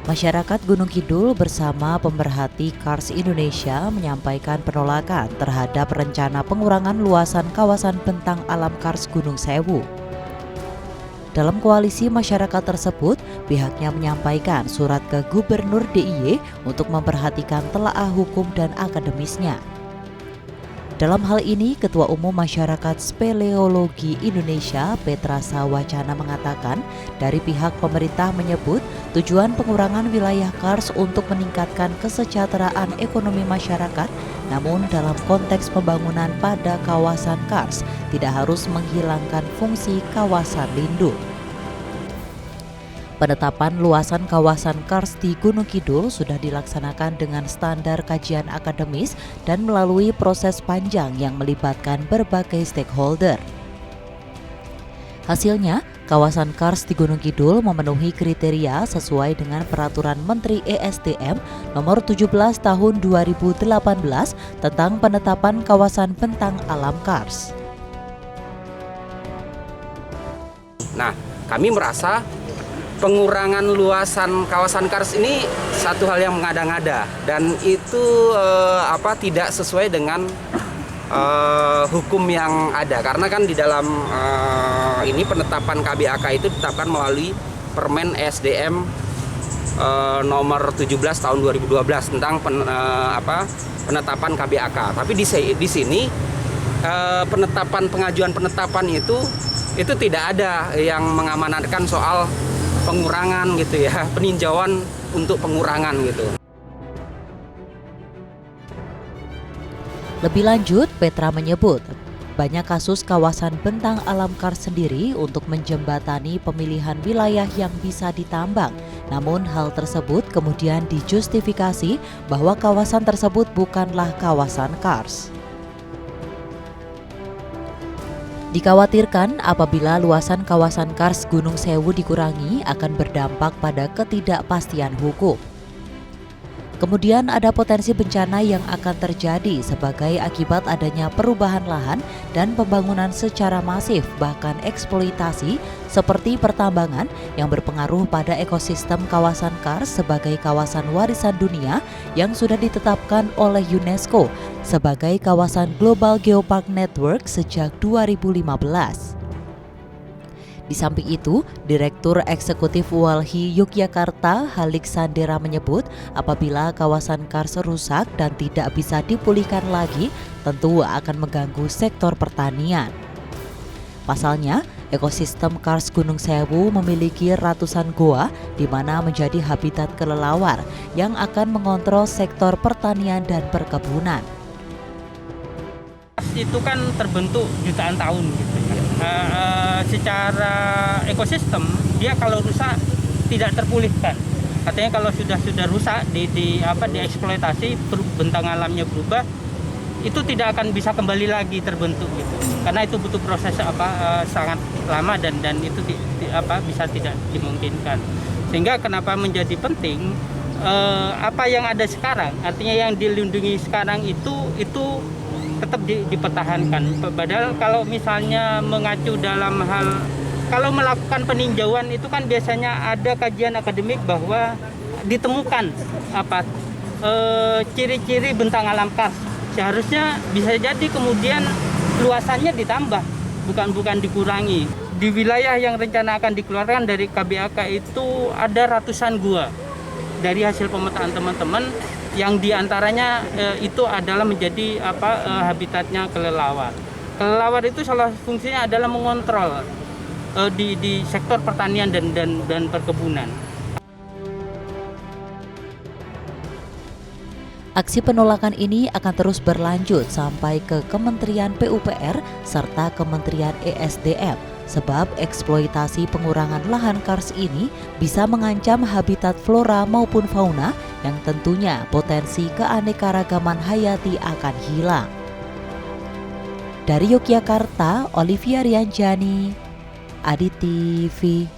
Masyarakat Gunung Kidul bersama pemerhati Kars Indonesia menyampaikan penolakan terhadap rencana pengurangan luasan kawasan bentang alam Kars Gunung Sewu. Dalam koalisi masyarakat tersebut, pihaknya menyampaikan surat ke Gubernur DIY untuk memperhatikan telaah hukum dan akademisnya. Dalam hal ini, Ketua Umum Masyarakat Speleologi Indonesia, Petra Sawacana mengatakan, dari pihak pemerintah menyebut tujuan pengurangan wilayah Kars untuk meningkatkan kesejahteraan ekonomi masyarakat, namun dalam konteks pembangunan pada kawasan Kars tidak harus menghilangkan fungsi kawasan lindung. Penetapan luasan kawasan Kars di Gunung Kidul sudah dilaksanakan dengan standar kajian akademis dan melalui proses panjang yang melibatkan berbagai stakeholder. Hasilnya, kawasan Kars di Gunung Kidul memenuhi kriteria sesuai dengan Peraturan Menteri ESDM Nomor 17 Tahun 2018 tentang penetapan kawasan bentang alam Kars. Nah, kami merasa pengurangan luasan kawasan Kars ini satu hal yang mengada-ngada dan itu tidak sesuai dengan hukum yang ada, karena kan di dalam ini penetapan KBAK itu ditetapkan melalui Permen ESDM nomor 17 tahun 2012 tentang penetapan KBAK. Tapi di sini pengajuan penetapan itu tidak ada yang mengamanatkan soal pengurangan gitu ya, peninjauan untuk pengurangan gitu. Lebih lanjut, Petra menyebut banyak kasus kawasan bentang alam Kars sendiri untuk menjembatani pemilihan wilayah yang bisa ditambang. Namun hal tersebut kemudian dijustifikasi bahwa kawasan tersebut bukanlah kawasan Kars. Dikhawatirkan apabila luasan kawasan Kars Gunung Sewu dikurangi akan berdampak pada ketidakpastian hukum. Kemudian ada potensi bencana yang akan terjadi sebagai akibat adanya perubahan lahan dan pembangunan secara masif, bahkan eksploitasi seperti pertambangan yang berpengaruh pada ekosistem kawasan Kars sebagai kawasan warisan dunia yang sudah ditetapkan oleh UNESCO sebagai kawasan Global Geopark Network sejak 2015. Di samping itu, Direktur Eksekutif Walhi Yogyakarta Halik Sandera menyebut apabila kawasan Kars rusak dan tidak bisa dipulihkan lagi, tentu akan mengganggu sektor pertanian. Pasalnya, ekosistem Kars Gunung Sewu memiliki ratusan goa di mana menjadi habitat kelelawar yang akan mengontrol sektor pertanian dan perkebunan. Itu kan terbentuk jutaan tahun gitu ya. Secara ekosistem dia kalau rusak tidak terpulihkan. Katanya kalau sudah rusak dieksploitasi, bentang alamnya berubah, itu tidak akan bisa kembali lagi terbentuk gitu. Karena itu butuh proses sangat lama dan itu bisa tidak dimungkinkan. Sehingga kenapa menjadi penting apa yang ada sekarang, artinya yang dilindungi sekarang itu tetap dipertahankan. Padahal kalau misalnya mengacu dalam hal, kalau melakukan peninjauan itu kan biasanya ada kajian akademik bahwa ditemukan ciri-ciri bentang alam Kars. Seharusnya bisa jadi kemudian luasannya ditambah, bukan dikurangi. Di wilayah yang rencana akan dikeluarkan dari KBAK itu ada ratusan gua. Dari hasil pemetaan teman-teman, yang diantaranya itu adalah menjadi habitatnya kelelawar. Kelelawar itu salah fungsinya adalah mengontrol di sektor pertanian dan perkebunan. Aksi penolakan ini akan terus berlanjut sampai ke Kementerian PUPR serta Kementerian ESDM. Sebab eksploitasi pengurangan lahan Kars ini bisa mengancam habitat flora maupun fauna yang tentunya potensi keanekaragaman hayati akan hilang. Dari Yogyakarta, Olivia Rianjani, Adi TV.